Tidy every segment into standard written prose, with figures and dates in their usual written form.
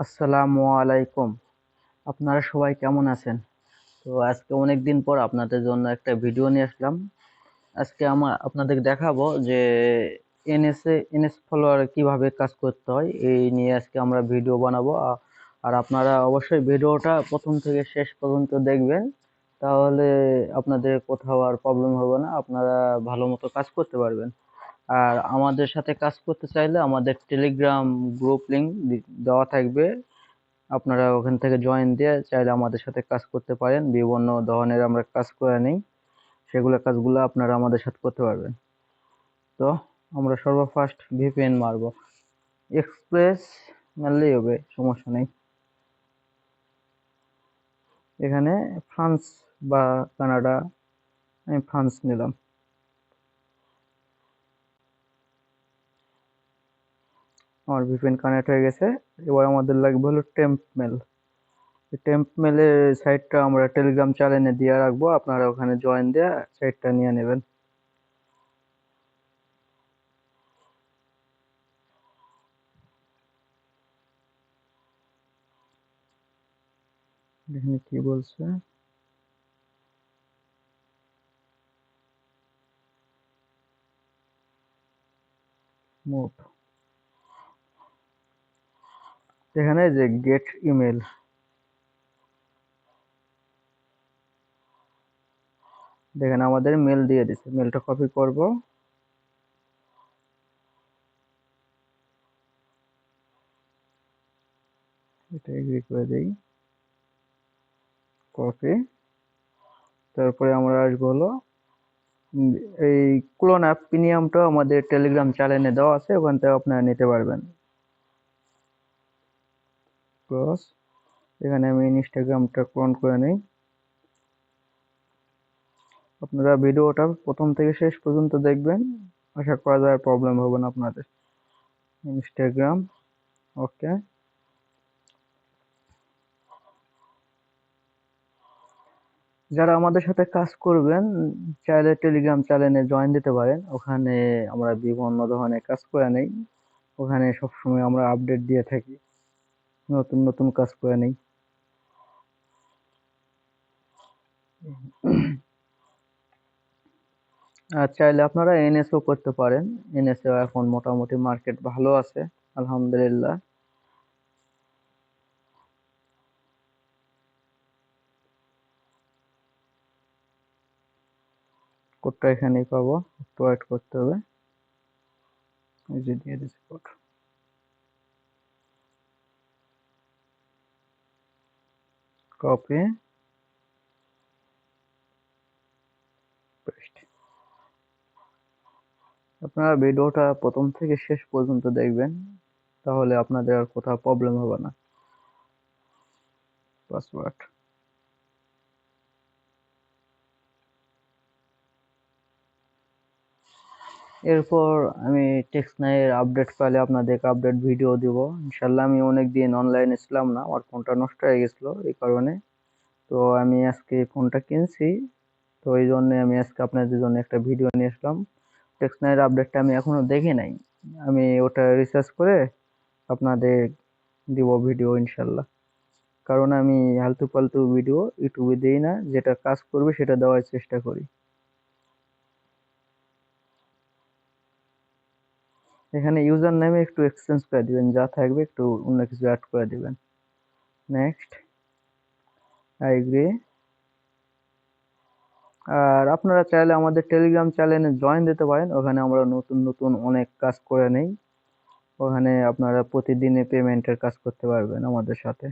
আসসালামু আলাইকুম। আপনারা সবাই কেমন আছেন? তো আজকে অনেক দিন পর আপনাদের জন্য একটা ভিডিও নিয়ে আসলাম। আজকে আপনাদের দেখাবো যে এনএস ফলোয়ার কিভাবে কাজ করতে হয় এই নিয়ে আজকে আমরা ভিডিও বানাবো। আর আপনারা অবশ্যই ভিডিওটা প্রথম থেকে শেষ পর্যন্ত দেখবেন, তাহলে আপনাদের কোথাও আর প্রবলেম হবে না, আপনারা ভালো মতো কাজ করতে পারবেন। আর আমাদের সাথে কাজ করতে চাইলে আমাদের টেলিগ্রাম গ্রুপ লিংক দেওয়া থাকবে, আপনারা ওখান থেকে জয়েন দিয়ে চাইলে আমাদের সাথে কাজ করতে পারেন। বিভিন্ন ধরনের আমরা কাজ করে নিই, কাজগুলো আপনারা আমাদের সাথে করতে পারবেন। তো আমরা সর্বফার্স্ট ভিপিএন মারবো, এক্সপ্রেস মারলেই হবে, সমস্যা নেই। এখানে ফ্রান্স বা কানাডা, আমি ফ্রান্স নিলাম। আমার ভিপিএন কানেক্ট হয়ে গেছে। এবার আমাদের লাগবে হলো টেম্প মেল। টেম্প মেলের সাইটটা আমরা টেলিগ্রাম চ্যানেলে দিয়ে রাখবো, আপনারা ওখানে জয়েন দিয়ে সাইটটা নিয়ে নেবেন। এখানে কি বলছে, মুভ, এখানে যে গেট ইমেল, দেখেন আমাদের মেল দিয়ে দিছে, মেলটা কপি করব, এটা এগ্রি করে দেই, কপি। তারপরে আমরা আসবো হলো এই ক্লোন অ্যাপ প্রিমিয়ামটা আমাদের টেলিগ্রাম চ্যানেলে দেওয়া আছে, ওখান থেকে আপনারা নিতে পারবেন। ক্লোজ, এখানে আমি ইনস্টাগ্রামটা ক্লোন করে নিই। আপনারা ভিডিওটা প্রথম থেকে শেষ পর্যন্ত দেখবেন, আশা করা যায় প্রবলেম হবে না আপনাদের। ইনস্টাগ্রাম, ওকে। যারা আমাদের সাথে কাজ করবেন চাইলে টেলিগ্রাম চ্যানেলে জয়েন দিতে পারেন, ওখানে আমরা বিভিন্ন ধরনের কাজ করে নেই, ওখানে সবসময় আমরা আপডেট দিয়ে থাকি, নতুন নতুন কাজ করে নেই। আর চাইলে আপনারা এনএসও করতে পারেন, এনএসও এখন মোটামুটি মার্কেট ভালো আছে, আলহামদুলিল্লাহ। কোডটা এখানেই পাবো, একটু ওয়েট করতে হবে। এই যে দিয়ে দিচ্ছি কোড, কপি পেস্ট। আপনারা ভিডিওটা প্রথম থেকে শেষ পর্যন্ত দেখবেন, তাহলে আপনাদের আর কোথাও প্রবলেম হবে না। পাসওয়ার্ড, এরপর আমি টেক্সট9 এর আপডেট পেলে আপনাদেরকে আপডেট ভিডিও দিব ইনশাল্লাহ। আমি অনেকদিন অনলাইনে ছিলাম না, আমার ফোনটা নষ্ট হয়ে গেছিলো এই কারণে। তো আমি আজকে ফোনটা কিনছি, তো এই জন্য আমি আজকে আপনাদের জন্য একটা ভিডিও নিয়ে আসলাম। টেক্সট9 এর আপডেটটা আমি এখনো দেখি নাই, আমি ওটা রিসার্চ করে আপনাদের দিব ভিডিও ইনশাল্লাহ। কারণ আমি আলতু ফালতু ভিডিও ইউটিউবে দিই না, যেটা কাজ করবে সেটা দেওয়ার চেষ্টা করি। এখানে ইউজার নেমে একটু এক্সচেঞ্জ করে দিবেন, যা থাকবে একটু অন্য কিছু অ্যাড করে দিবেন। Next, I agree. আর আপনারা চাইলে আমাদের টেলিগ্রাম চ্যানেলে জয়েন দিতে পারেন, ওখানে আমরা নতুন নতুন অনেক কাজ করে নেই, ওখানে আপনারা প্রতিদিনে পেমেন্টের কাজ করতে পারবেন আমাদের সাথে।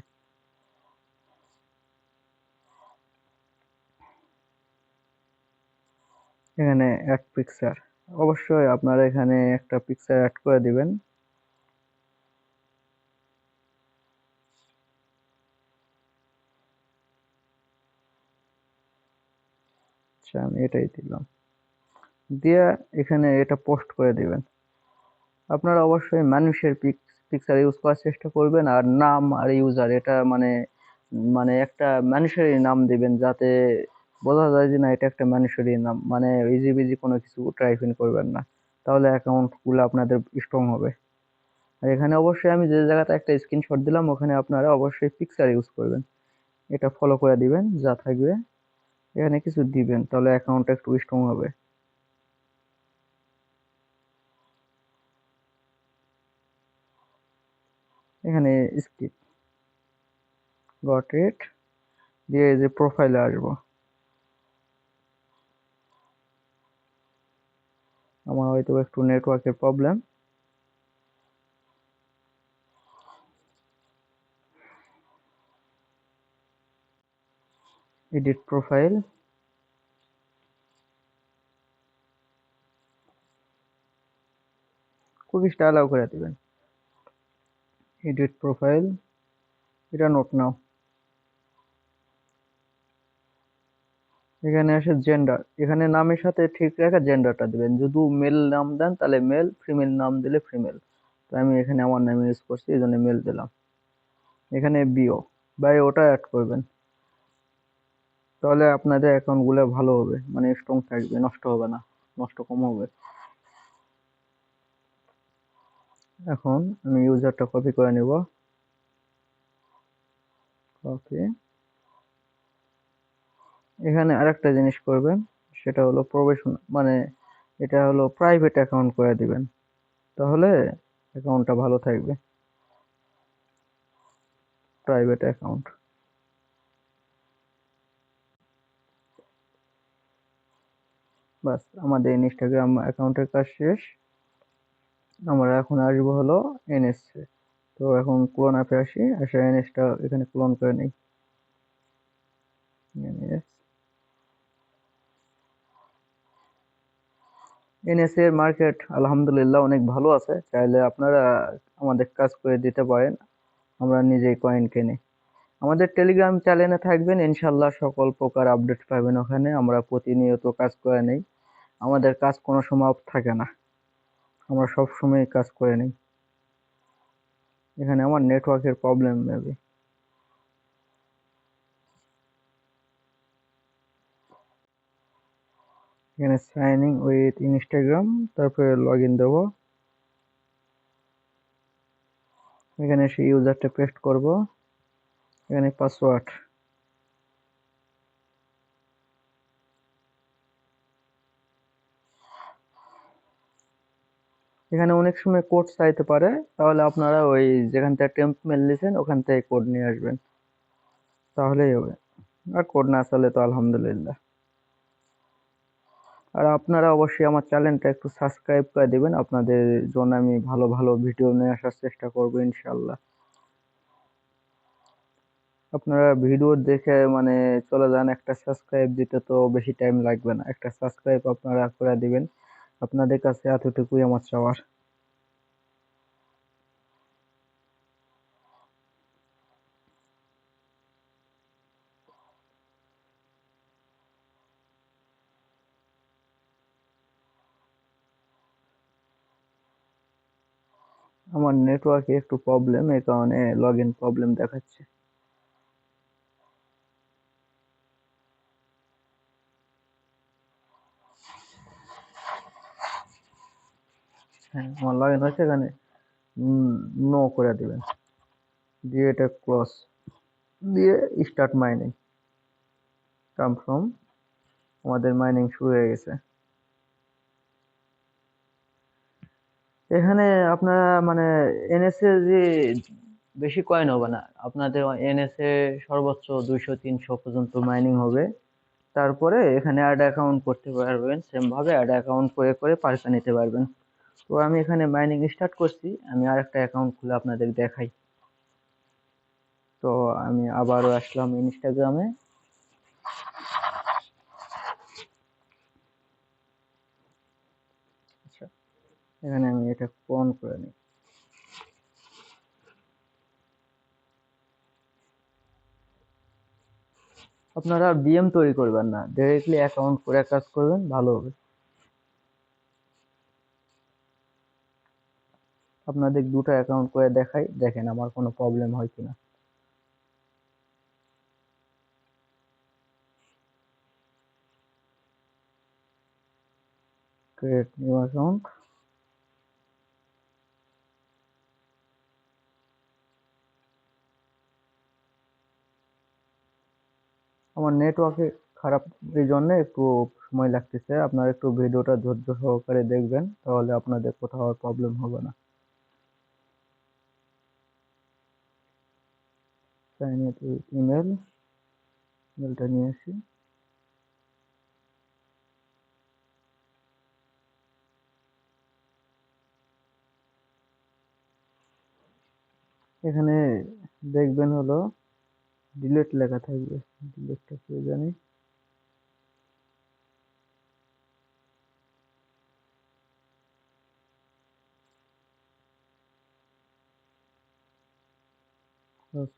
এখানে অ্যাড পিকচার, অবশ্যই আপনারা এখানে একটা পিকচার অ্যাড করে দিবেন। আচ্ছা, আমি এটাই দিলাম, দিয়ে এখানে এটা পোস্ট করে দিবেন। আপনারা অবশ্যই মানুষের পিকচার ইউজ করার চেষ্টা করবেন, আর নাম আর ইউজার এটা মানে মানে একটা মানুষেরই নাম দিবেন, যাতে বোঝা যায় যে না এটা একটা মানুষেরই নাম, মানে ইজি বিজি কোনো কিছু টাইপ ইন করবেন না, তাহলে অ্যাকাউন্ট গুলো আপনাদের স্ট্রং হবে। আর এখানে অবশ্যই আমি যে জায়গাতে একটা স্ক্রিনশট দিলাম ওখানে আপনারা অবশ্যই পিকচার ইউজ করবেন। এটা ফলো করে দিবেন যা থাকবে, এখানে কিছু দিবেন, তাহলে অ্যাকাউন্টটা একটু স্ট্রং হবে। এখানে স্কিপ, গট ইট, দিয়ে এই যে প্রোফাইলে আসবো। আমার হয়তো একটু নেটওয়ার্কের প্রবলেম। এডিট প্রোফাইল, কুকিজটা অ্যালাউ করে দিবেন। এডিট প্রোফাইল, এটা নোট নাও। এখানে আসে জেন্ডার, এখানে নামের সাথে ঠিক রেখে জেন্ডারটা দিবেন। যদি মেল নাম দেন তাহলে মেল, ফিমেল নাম দিলে ফিমেল। তো আমি এখানে আমার নাম ইউজ করছি, এই জন্য মেল দিলাম। এখানে বিও বাই ওটা অ্যাড করবেন, তাহলে আপনাদের অ্যাকাউন্টগুলো ভালো হবে, মানে স্ট্রং থাকবে, নষ্ট হবে না, নষ্ট কম হবে। এখন আমি ইউজারটা কপি করে নেব, কপি। এখানে আরেকটা জিনিস করবেন, সেটা হলো প্রফেশনাল, মানে এটা হলো প্রাইভেট অ্যাকাউন্ট করে দিবেন, তাহলে অ্যাকাউন্টটা ভালো থাকবে। প্রাইভেট অ্যাকাউন্ট, বাস আমাদের ইনস্টাগ্রাম অ্যাকাউন্টের কাজ শেষ। আমরা এখন আসবো হলো এনএসএ। তো এখন ক্লোন অ্যাপে আসি, এনএসটা এখানে ক্লোন করে নিই। এনএস, এনএসএ এর মার্কেট আলহামদুলিল্লাহ অনেক ভালো আছে, চাইলে আপনারা আমাদের কাজ করে দিতে পারেন, আমরা নিজেই কয়েন কিনি। আমাদের টেলিগ্রাম চ্যানেলে থাকবেন, ইনশাল্লাহ সকল প্রকার আপডেট পাবেন ওখানে, আমরা প্রতিনিয়ত কাজ করে নেই, আমাদের কাজ কোনো সময় অফ থাকে না, আমরা সব সময় কাজ করে নেই। এখানে আমার নেটওয়ার্কের প্রবলেম মেবি। এখানে সাইন ইন উইথ ইনস্টাগ্রাম, তারপরে লগ ইন দেবো। এখানে সেই ইউজারটা পেস্ট করব, এখানে পাসওয়ার্ড। এখানে অনেক সময় কোড চাইতে পারে, তাহলে আপনারা ওই যেখান থেকে টেম্পমেল লিখেন ওখান থেকে কোড নিয়ে আসবেন, তাহলেই হবে। আর কোড না চালে তো আলহামদুলিল্লাহ। আর আপনারা অবশ্যই আমার চ্যানেলটা একটু সাবস্ক্রাইব করে দিবেন, আপনাদের জন্য আমি ভালো ভালো ভিডিও নিয়ে আসার চেষ্টা করব ইনশাল্লাহ। আপনারা ভিডিও দেখে মানে চলে যান, একটা সাবস্ক্রাইব দিতে তো বেশি টাইম লাগবে না, একটা সাবস্ক্রাইব আপনারা করে দিবেন, আপনাদের কাছে এতটুকুই আমার চাওয়ার। আমার নেটওয়ার্কে একটু প্রবলেম, এই কারণে লগ ইন প্রবলেম দেখাচ্ছে। হ্যাঁ আমার লগ ইন হয়েছে, এখানে নো করে দিবেন, দিয়ে এটা ক্লোজ, দিয়ে স্টার্ট মাইনিং, কাম ফ্রম, আমাদের মাইনিং শুরু হয়ে গেছে। এখানে আপনারা মানে এনএসএ যে বেশি কয়েন হবে না, আপনাদের এনএসএ সর্বোচ্চ 200-300 পর্যন্ত মাইনিং হবে, তারপরে এখানে অ্যাড অ্যাকাউন্ট করতে পারবেন, সেম ভাবে অ্যাড অ্যাকাউন্ট করে করে পার্সা নিতে পারবেন। তো আমি এখানে মাইনিং স্টার্ট করছি, আমি আরেকটা অ্যাকাউন্ট খুলে আপনাদের দেখাই। তো আমি আবারও আসলাম ইনস্টাগ্রামে। আচ্ছা, এখানে আমি এটা অন করে নিই। আপনারা বিএম তৈরি করবেন না, ডাইরেক্টলি অ্যাকাউন্ট করে কাজ করবেন, ভালো হবে। আপনাদের দুটো অ্যাকাউন্ট করে দেখাই, দেখেন আমার কোনো প্রবলেম হয় কিনা। ক্রিয়েট নিউ অ্যাকাউন্ট, আমার নেটওয়ার্কে খারাপ, এই জন্য একটু সময় লাগতেছে। আপনারা একটু ভিডিওটা ধৈর্য সহকারে দেখবেন, তাহলে আপনাদের কোথাও আর প্রবলেম হবে না। সাইন ইন ইমেল, ইমেলটা নিয়ে আসি। এখানে দেখবেন হলো ডিলেট লেখা থাকবে, ডিলেটটা পেয়ে জানি।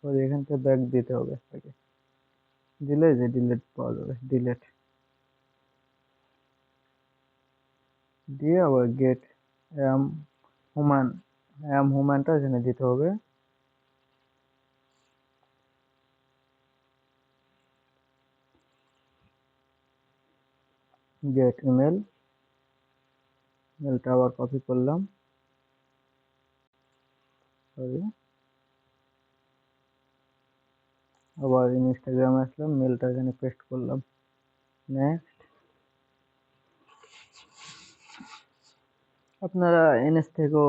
সরি, এখান থেকে ব্যাক দিতে হবে আগে, দিলে যে ডিলেট পাওয়া যাবে। ডিলেট দিয়ে আবার গেট এম হুমান, এম হুমানটা এখানে দিতে হবে। গেট ইমেল, মেলটা আবার কপি করলাম, সরি, আবার ইনস্টাগ্রামে আসলাম, মেলটা এখানে পেস্ট করলাম। নেক্সট। আপনারা এনএস থেকেও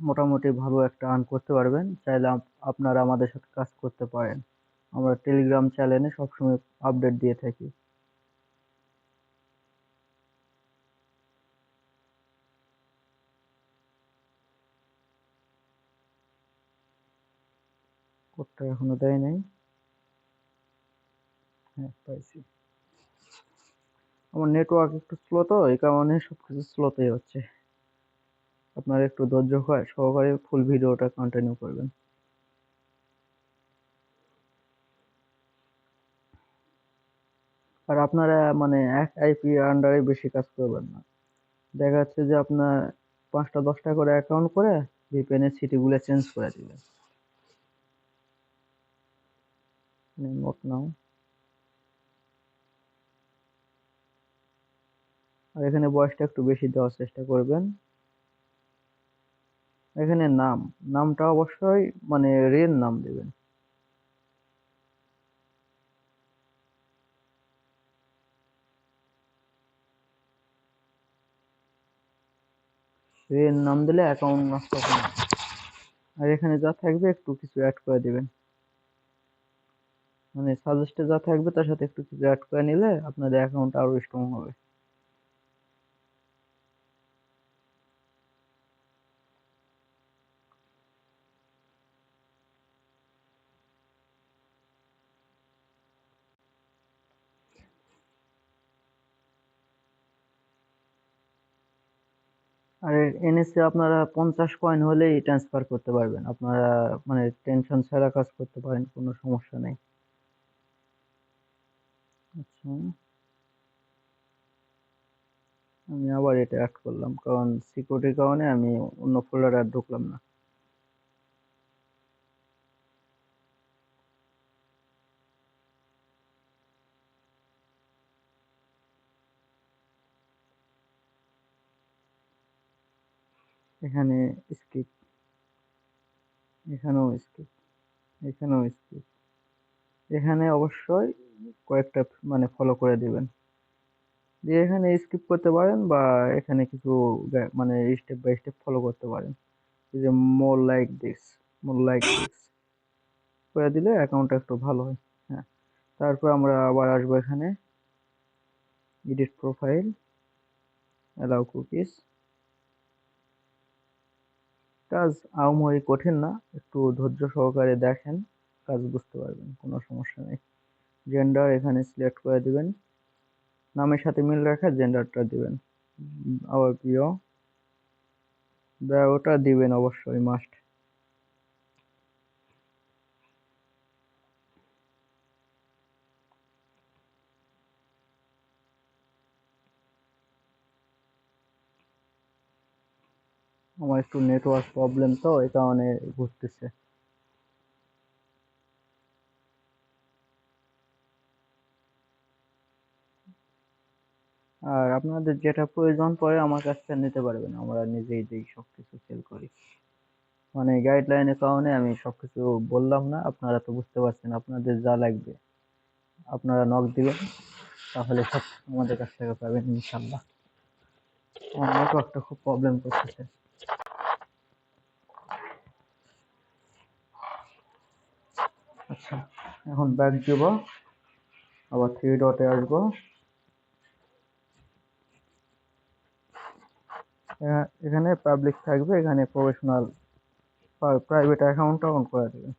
মোটামুটি ভালো একটা আর্ন করতে পারবেন, চাইলে আপনারা আমাদের সাথে কাজ করতে পারেন। আমরা টেলিগ্রাম চ্যানেলে সবসময় আপডেট দিয়ে থাকি। কোডটা এখনো দেয় নাই। হ্যাঁ, পাইছি। আমার নেটওয়ার্ক একটু স্লো, তো এই কারণে সবকিছু স্লোতেই হচ্ছে। আপনারা একটু ধৈর্য সহকারে ফুল ভিডিওটা কন্টিনিউ করবেন। আর আপনারা মানে এক আইপি আন্ডারে বেশি কাজ করবেন না। দেখা যাচ্ছে যে আপনার 5টা 10টা করে অ্যাকাউন্ট করে ভিপিএন এর সিটিগুলো চেঞ্জ করে দিবেন। নোট নাও। আর এখানে বয়সটা একটু বেশি দেওয়ার চেষ্টা করবেন। এখানে নামটা অবশ্যই মানে রিয়েল নাম দিবেন। রিয়েল নাম দিলে অ্যাকাউন্ট নষ্ট হবে না। আর এখানে যা থাকবে একটু কিছু অ্যাড করে দিবেন, মানে সাজেস্টে যা থাকবে তার সাথে একটু কিছু অ্যাড করে নিলে আপনাদের অ্যাকাউন্ট আরো স্ট্রং হবে। আর এনএসএ আপনারা 50 কয়েন হলেই ট্রান্সফার করতে পারবেন। আপনারা মানে টেনশন ছাড়া কাজ করতে পারেন, কোনো সমস্যা নেই। আচ্ছা, আমি আবার এটা অ্যাড করলাম, কারণ সিকিউরিটির কারণে আমি অন্য ফোল্ডারে আর ঢুকলাম না। এখানে স্কিপ, এখানেও স্কিপ, এখানেও স্কিপ। এখানে অবশ্যই কয়েকটা মানে ফলো করে দিবেন, দিয়ে এখানে স্কিপ করতে পারেন বা এখানে কিছু মানে স্টেপ বাই স্টেপ ফলো করতে পারেন। এই যে more like this, more like this করে দিলে অ্যাকাউন্টটা একটু ভালো হয়। হ্যাঁ, তারপর আমরা আবার আসবো এখানে এডিট প্রোফাইল, অ্যালাউ কুকিজ। কাজ আহামরি কঠিন না, একটু ধৈর্য সহকারে দেখেন, কাজ বুঝতে পারবেন, কোনো সমস্যা নেই। জেন্ডার এখানে সিলেক্ট করে দিবেন, নামের সাথে মিল রেখে জেন্ডারটা দিবেন। আবার প্রিয় ওটা দিবেন অবশ্যই, মাস্ট। আমার একটু নেটওয়ার্ক প্রবলেম, তো এই কারণে ঘুরতেছে। আর আপনাদের যেটা প্রয়োজন পড়ে আমার কাছ থেকে নিতে পারবেন, আমরা নিজেই দিই, সবকিছু সেল করি। মানে গাইডলাইনের কারণে আমি সবকিছু বললাম না, আপনারা তো বুঝতে পারছেন আপনাদের যা লাগবে। আপনারা নক দিবেন, তাহলে সব আমাদের কাছ থেকে পাবেন ইনশাল্লাহ। আমার নেটওয়ার্কটা খুব প্রবলেম করতেছে। আচ্ছা, এখন ব্যাক দিব, আবার 3 ডটে আসবো। এখানে পাবলিক থাকবে, এখানে প্রফেশনাল প্রাইভেট অ্যাকাউন্টটা অন করে দেবেন,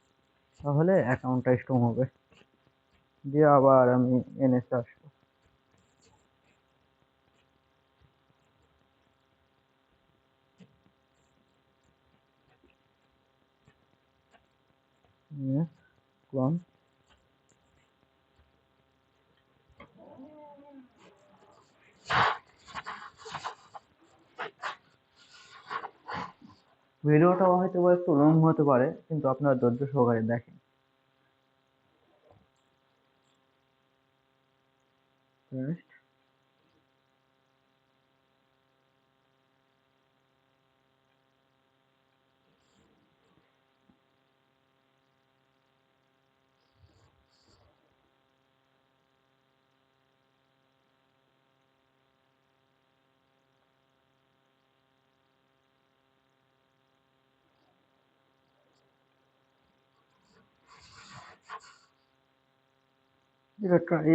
তাহলে অ্যাকাউন্টটা স্ট্রং হবে। দিয়ে আবার আমি এনএসে আসবো। ক্লোন। ভিডিওটা হয়তো একটু লং হতে পারে, কিন্তু আপনারা ধৈর্য সহকারে দেখেন।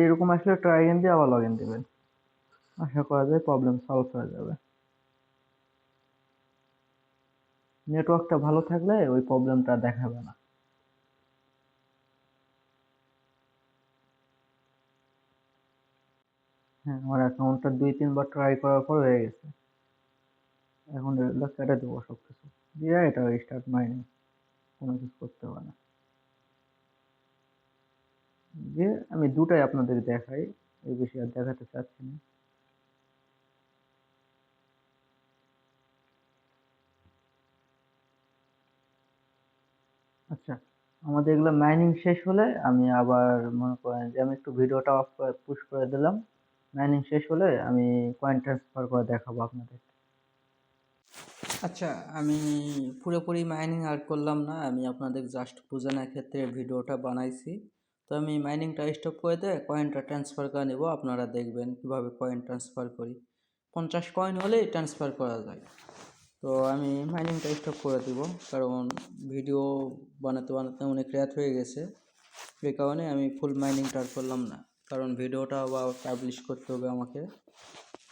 এরকম আসলে ট্রাই এগেন দিয়ে আবার লগ ইন দেবেন, আশা করা যায় প্রবলেম সলভ হয়ে যাবে। নেটওয়ার্কটা ভালো থাকলে ওই প্রবলেমটা দেখাবে না। হ্যাঁ, আমার অ্যাকাউন্টটা 2-3 বার ট্রাই করার পর হয়ে গেছে। এখন এগুলো কেটে দেবো সবকিছু দিয়ে, এটা স্টার্ট মাইনিং, কোনো কিছু করতে হবে না। দিয়ে আমি দুটাই আপনাদের দেখাই, এই বেশি আর দেখাতে চাচ্ছি না। আচ্ছা, আমাদের এগুলো মাইনিং শেষ হলে আমি আবার মনে করেন যে আমি একটু ভিডিওটা অফ করে পুশ করে দিলাম। মাইনিং শেষ হলে আমি কয়েন ট্রান্সফার করে দেখাবো আপনাদের। আচ্ছা, আমি পুরোপুরি মাইনিং আর করলাম না, আমি আপনাদের জাস্ট বোঝানোর ক্ষেত্রে ভিডিওটা বানাইছি। তো আমি মাইনিংটা স্টপ করে দিয়ে কয়েনটা ট্রান্সফার করে নেব, আপনারা দেখবেন কিভাবে কয়েন ট্রান্সফার করি। 50 কয়েন হলেই ট্রান্সফার করা যায়। তো আমি মাইনিংটা স্টপ করে দিব, কারণ ভিডিও বানাতে বানাতে অনেক রাত হয়ে গেছে। এই কারণে আমি ফুল মাইনিংটা আর করলাম না, কারণ ভিডিওটা আবার পাবলিশ করতে হবে আমাকে।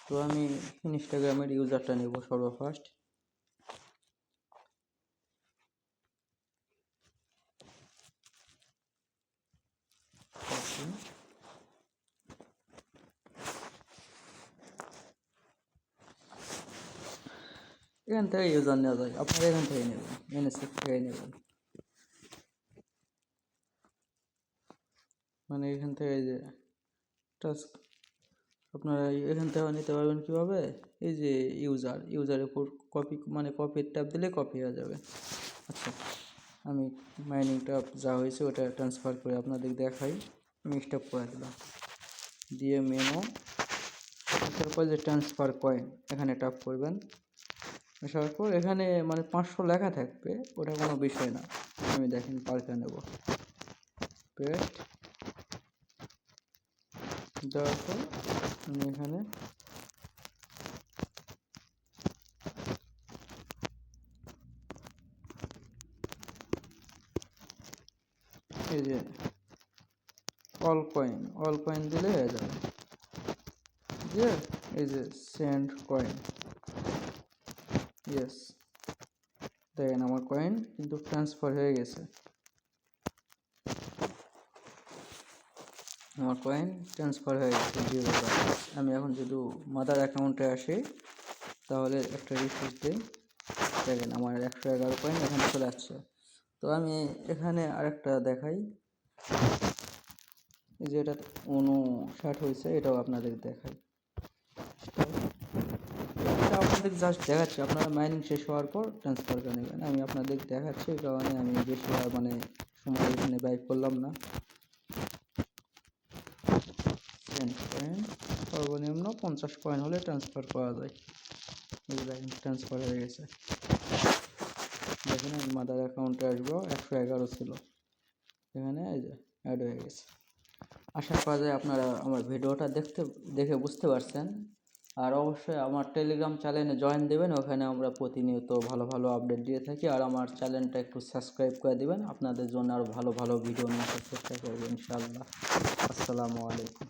তো আমি ইনস্টাগ্রামের ইউজারটা নেব সর্বফার্স্ট। এখান থেকে ইউজার নেওয়া যায়, আপনারা এখান থেকে নেবেন, এনএসএফ থেকে নেবেন। মানে এখান থেকে এই যে টাস্ক, আপনারা এখান থেকে নিতে পারবেন কীভাবে, এই যে ইউজারের উপর কপি, মানে কপির ট্যাব দিলে কপি হয়ে যাবে। আচ্ছা, আমি মাইনিংটা যা হয়েছে ওটা ট্রান্সফার করে আপনাদের দেখাই। আমি স্টপ করে দিলাম, দিয়ে মেনু, তারপর যে ট্রান্সফার কয়েন এখানে ট্যাপ করবেন। আসার পর এখানে মানে 500 লেখা থাকবে, ওটা কোনো বিষয় না। আমি দেখেন পাল্টে নেব, পেস্ট দেওয়ার পর আমি এখানে এই যে অল কয়েন দিলে হয়ে যাবে। দিয়ে এই যে সেন্ড কয়েন, ইয়েস, দেখেন আমার কয়েন কিন্তু ট্রান্সফার হয়ে গেছে। আমার কয়েন ট্রান্সফার হয়ে গেছে 0 ব্যালেন্স। আমি এখন যদি মাদার অ্যাকাউন্টে আসি, তাহলে একটা রিফ্রেশ দিই, দেখেন আমার 111 কয়েন এখানে চলে আসছে। তো আমি এখানে আরেকটা দেখাই, এই যে এটা 59 হয়েছে, এটাও আপনাদের দেখাই। এটা আপনাদের জাস্ট দেখাচ্ছি, আপনারা মাইনিং শেষ হওয়ার পর ট্রান্সফার করে নেবেন। আমি আপনাদের দেখাচ্ছি, এই কারণে আমি বেশি মানে সময় এখানে ব্যয় করলাম না। কয়েন সর্বনিম্ন 50 কয়েন হলে ট্রান্সফার করা যায়। দেখেন ট্রান্সফার হয়ে গেছে। দেখেন আমি মাদার অ্যাকাউন্টে আসবো, 111 ছিল, এখানে এই যে অ্যাড হয়ে গেছে। আশা করা যায় আপনারা আমার ভিডিওটা দেখে বুঝতে পারছেন। আর অবশ্যই আমার টেলিগ্রাম চ্যানেলে জয়েন দেবেন, ওখানে আমরা প্রতিনিয়ত ভালো ভালো আপডেট দিয়ে থাকি। আর আমার চ্যানেলটা একটু সাবস্ক্রাইব করে দিবেন, আপনাদের জন্য আরও ভালো ভালো ভিডিও নিয়ে আসার চেষ্টা করবো ইনশাআল্লাহ। আসসালামু আলাইকুম।